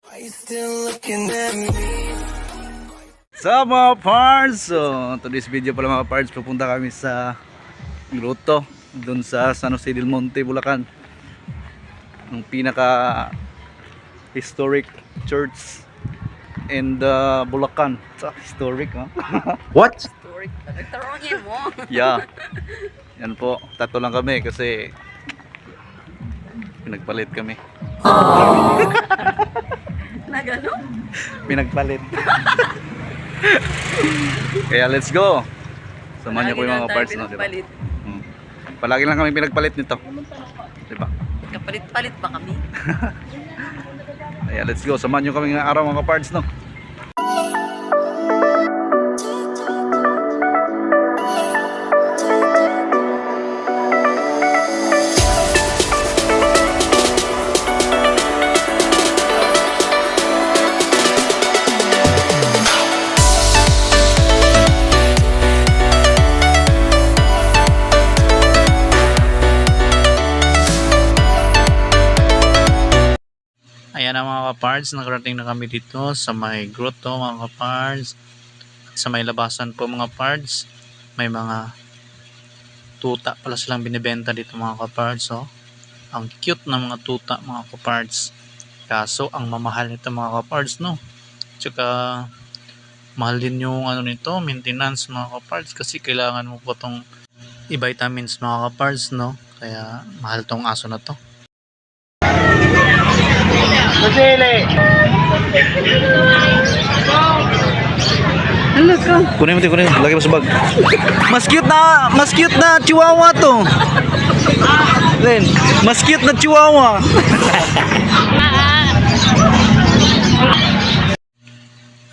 Are you still looking at me? Sa mga parts, so today's video pala mga parts, pupunta kami sa grotto dun sa San Jose del Monte, Bulacan, ng pinaka historic church in the Bulacan. Sa historic, ha? What? Story. Nagtarongin mo. Yeah. Yan po, tatlo lang kami kasi pinagpalit kami. Nagano? Pinagpalit. Kaya let's go. Samahan niyo ko yung mga parts, no, diba? Palit. Palagi lang kami pinagpalit nito, diba? Kapalit-palit ba kami? Kaya let's go, samahan niyo kami ng araw mga parts, no. Ayan na mga kapards, nakarating na kami dito sa may grotto mga kapards. Sa may labasan po mga pards, may mga tuta pala silang binibenta dito mga kapards. Oh. Ang cute na mga tuta mga kapards. Kaso ang mamahal nito mga kapards, no. Tsaka mahal din yung ano nito, maintenance mga kapards, kasi kailangan mo po tong i-vitamins mga kapards, no. Kaya mahal tong aso na to. Hala ka. Kunin mo. Lagay mo sa bag. Mas cute na chihuahua to. Len, mas cute na chihuahua.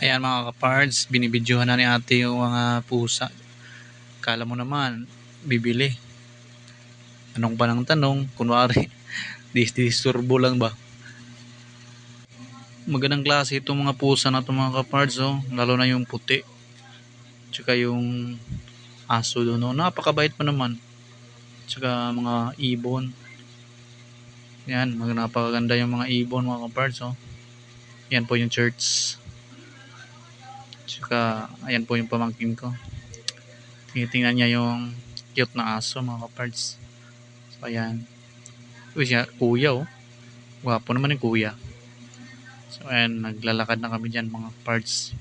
Ayan mga kapards, binibidyohan na ni ate yung mga pusa. Kala mo naman, bibili. Anong pa ng tanong? Kunwari, disturbo lang ba? Magandang klase itong mga pusa na itong mga kapards, oh. Lalo na yung puti tsaka yung aso doon, oh. Napakabait pa naman, tsaka mga ibon. Yan, napakaganda yung mga ibon mga kapards, oh. Yan po yung church, tsaka ayan po yung pamangkin ko, tinitingnan niya yung cute na aso mga kapards. So ayan, siya, kuya, oh. Gwapo naman yung kuya. So ayan, naglalakad na kami dyan mga kapards.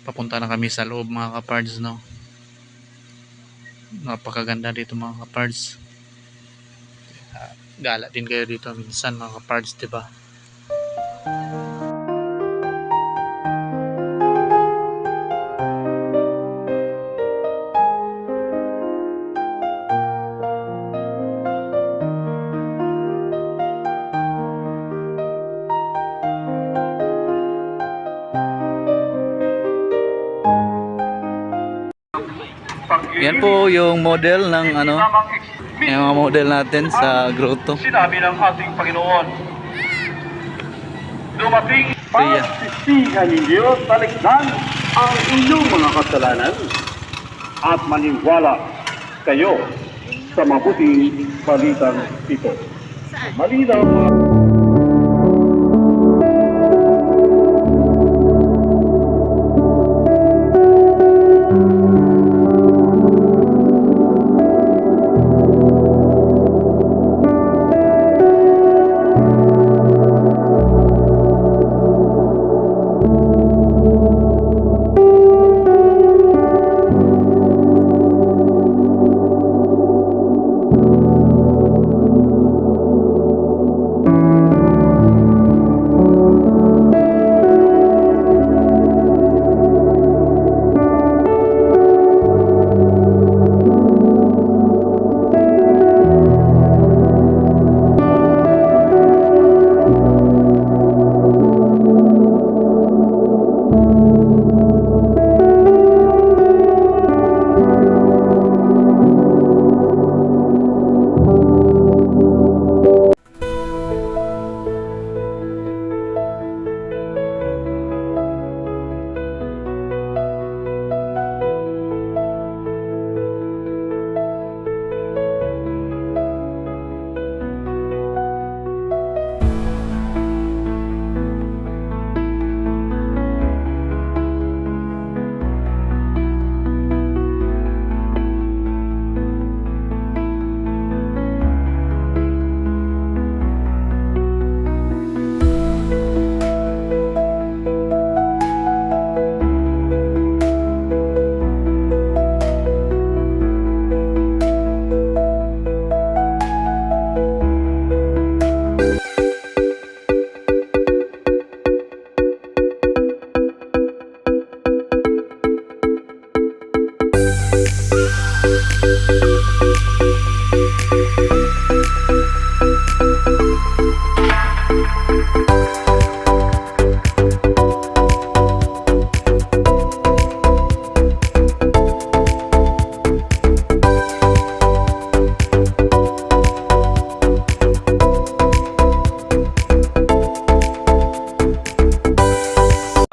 Papunta na kami sa loob mga kapards, no. Napakaganda dito mga kapards. Gala din kayo dito minsan mga kapards, diba? Yan po yung model ng ano, yung mga model natin sa grotto. Sinabi ng ating Panginoon, dumating para sisihan ninyo, talikdan ang inyong mga kasalanan at maniwala kayo sa mabuting balitang ito. Malinaw mga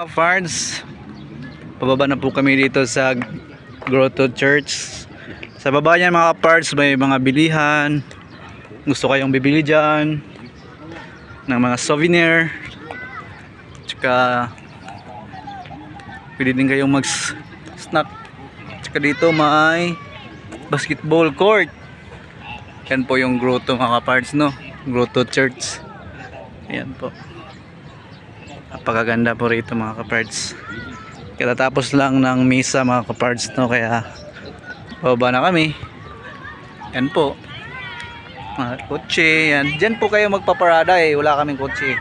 mga kapards, pababa na po kami dito sa Grotto Church. Sa baba niyan mga kapards, may mga bilihan. Gusto kayong bibili dyan ng mga souvenir, tsaka pwede din kayong mag snack. Tsaka dito may basketball court. Yan po yung grotto mga kapards, no? Grotto Church. Ayan po. Napakaganda po rito mga kapards. Katatapos lang ng misa mga kapards, no? Kaya baba na kami. Yan po. Mga kotse. Yan. Diyan po kayo magpaparada eh. Wala kaming kotse.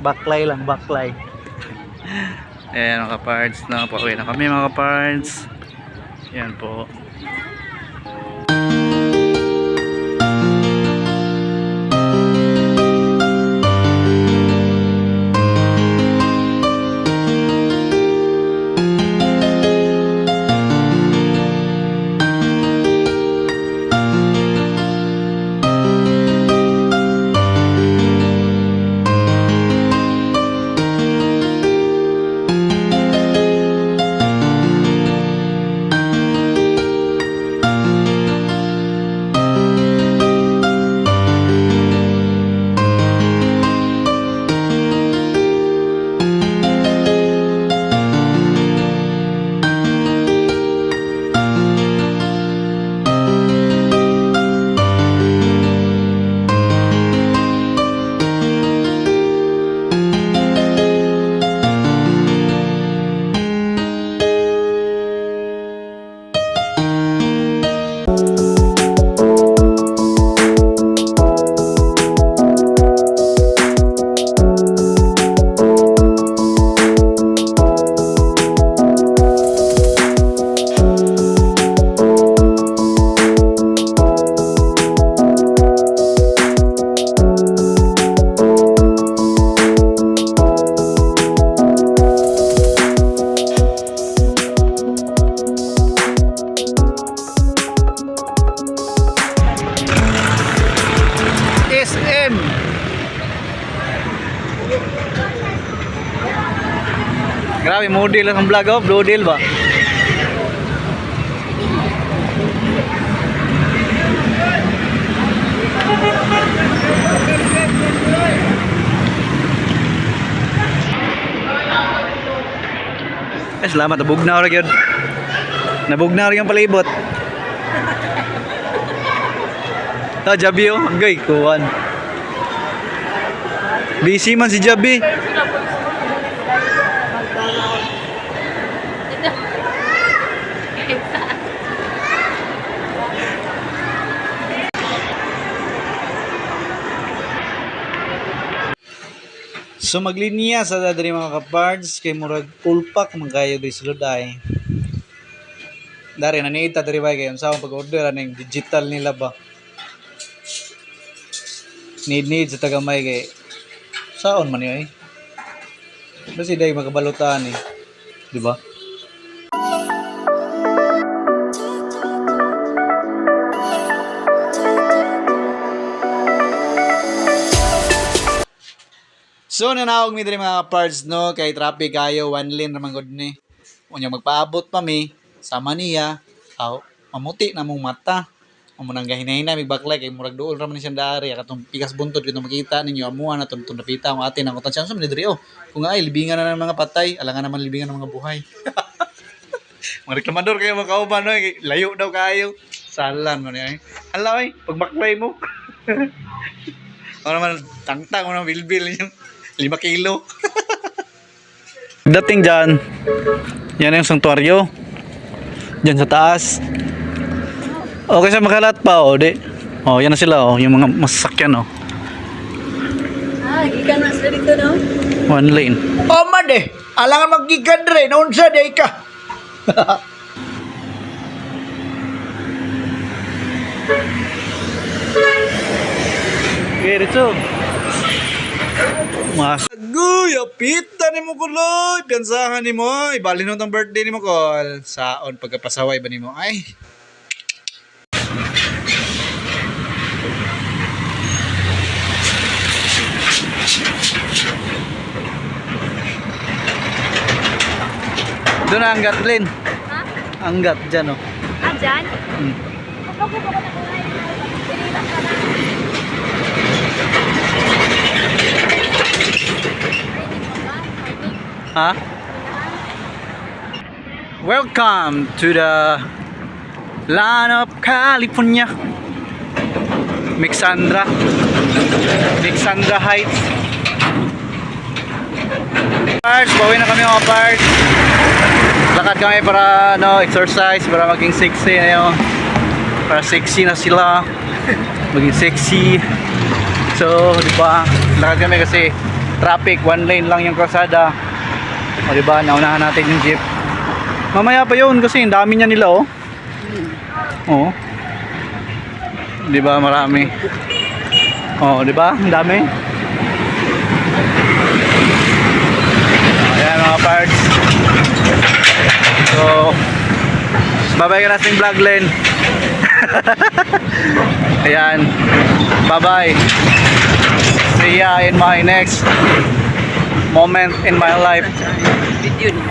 Baklay lang, baklay. Ayan mga kapards, no? Pauwi na kami mga kapards. Yan po. SM. Grabe, model lang ang vlog, oh. Model ba? Salamat, nabugnaw rin yun. Nabugnaw rin yung palibot. Jabi oh, agay, kuwan. Busy man si Jabi. So maglinya sa dadri mga kapards kay murag pulpak magayo di sulod ay. Dari nanita diri ba kay unsa pag-order ning digital nila ba? Need sa tagamay kay saon man yun eh. Basi day makabalutan eh. Di ba? So nanawag mi diri mga parts no kay traffic kayo one lane ra man gud ni. Unya magpaabot pa mi sama niya. Aw, mamuti na mong mata. Amo nang gahinay-hinay mig baklay kay murag duol ra man siyang dari katong pikas buntod kita makita ninyo amuha na tun napita ang atin ang utan sa diri oh. Kung ay libingan na ng mga patay, alangan naman libingan ng mga buhay. Mga reklamador kayo makauban no, layo daw kayo. Salan mo niya. Hala oy, pag baklay mo. Ano naman tangtang mo ng bilbil niyo. 5 kilo. Dating dyan, yan yung sanktuaryo. Dyan sa taas. Okay sa makalat pa, o di. O, yan na sila, o. Yung mga masakyan, o. Gikan na sila dito, no? One lane. O man eh, alangan maggigan rin, naunsa day ka. Okay, Ritso. Mas Guy, apita ni mo kuloy. Piyansahan ni mo. Ibalin mo ang birthday ni mo kol. Saon pagkapasaway ba ni mo? Ay. Doon na anggat, Lin. Ha? Anggat, dyan oh. Ah, dyan? Hmm. Kapag ko na kulay. Pilitan ka na. Ha? Welcome to the land of California. Mixandra Heights. Parts, bawi na kami mga parts. Lakad kami para exercise, para maging sexy na para sexy na sila. Maging sexy. So, di ba? Lakad kami kasi traffic, one lane lang yung kalsada. O di ba? Naunahan natin yung jeep. Mamaya pa yun kasi ang dami niya nila oh. Oh. Di ba marami? Oh, di ba? Ang dami. Ayan mga parts. So, bye-bye ka na sa vlog, Len. Ayan. Bye-bye. See ya in my next moment in my life. Video ni.